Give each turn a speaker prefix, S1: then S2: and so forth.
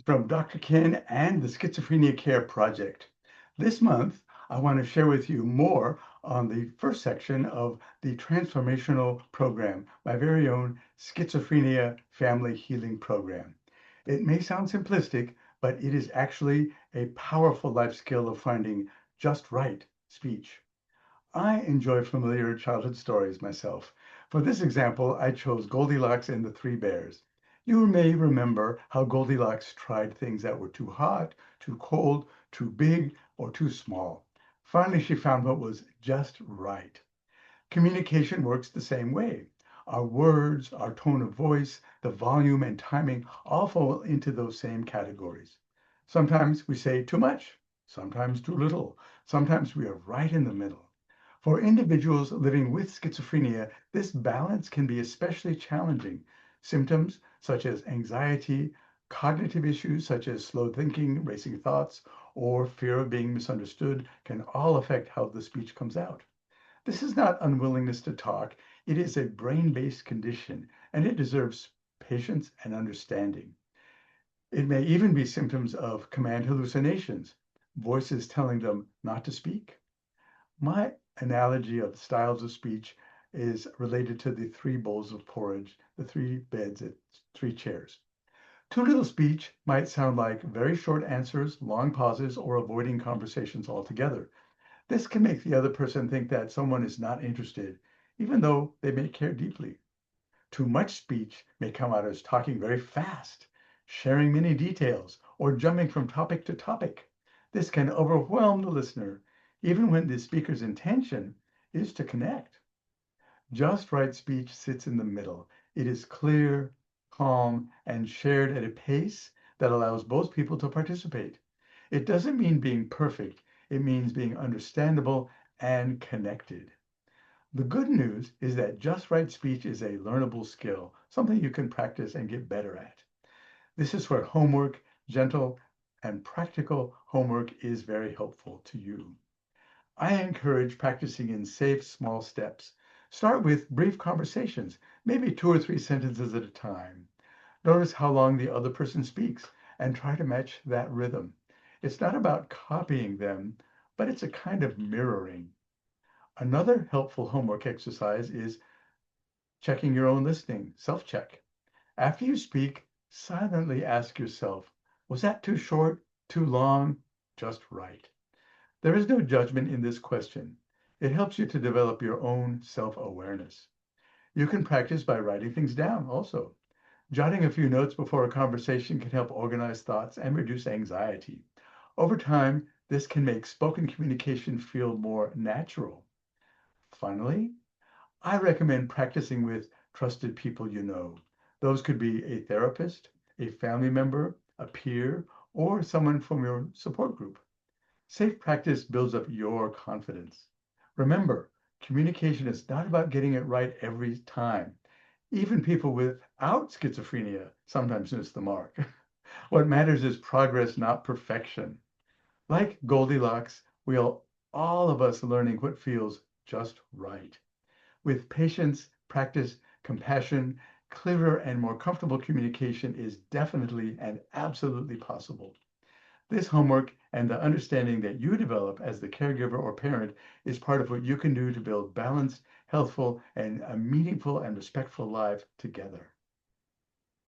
S1: from Dr. Ken and the Schizophrenia Care Project. This month, I want to share with you more on the first section of the Transformational Program, my very own Schizophrenia Family Healing Program. It may sound simplistic, but it is actually a powerful life skill of finding just right speech. I enjoy familiar childhood stories myself. For this example, I chose Goldilocks and the Three Bears. You may remember how Goldilocks tried things that were too hot, too cold, too big, or too small. Finally, she found what was just right. Communication works the same way. Our words, our tone of voice, the volume and timing all fall into those same categories. Sometimes we say too much, sometimes too little, sometimes we are right in the middle. For individuals living with schizophrenia, this balance can be especially challenging. Symptoms such as anxiety, cognitive issues such as slow thinking, racing thoughts, or fear of being misunderstood can all affect how the speech comes out. This is not unwillingness to talk, it is a brain-based condition, and it deserves patience and understanding. It may even be symptoms of command hallucinations, voices telling them not to speak. My analogy of styles of speech is related to the three bowls of porridge, the three beds at three chairs. Too little speech might sound like very short answers, long pauses, or avoiding conversations altogether. This can make the other person think that someone is not interested, even though they may care deeply. Too much speech may come out as talking very fast, sharing many details, or jumping from topic to topic. This can overwhelm the listener, even when the speaker's intention is to connect. Just right speech sits in the middle. It is clear, calm, and shared at a pace that allows both people to participate. It doesn't mean being perfect, it means being understandable and connected. The good news is that just right speech is a learnable skill, something you can practice and get better at. This is where homework, gentle and practical homework, is very helpful to you. I encourage practicing in safe, small steps. Start with brief conversations, maybe two or three sentences at a time. Notice how long the other person speaks and try to match that rhythm. It's not about copying them, but it's a kind of mirroring. Another helpful homework exercise is checking your own listening, self check. After you speak, silently ask yourself, was that too short, too long, just right? There is no judgment in this question. It helps you to develop your own self awareness. You can practice by writing things down also. Jotting a few notes before a conversation can help organize thoughts and reduce anxiety. Over time, this can make spoken communication feel more natural. Finally, I recommend practicing with trusted people you know. Those could be a therapist, a family member, a peer, or someone from your support group. Safe practice builds up your confidence. Remember, communication is not about getting it right every time. Even people without schizophrenia sometimes miss the mark. What matters is progress, not perfection. Like Goldilocks, we'll all of us learning what feels just right. With patience, practice, compassion, clearer and more comfortable communication is definitely and absolutely possible. This homework and the understanding that you develop as the caregiver or parent is part of what you can do to build balanced, healthful, and a meaningful and respectful life together.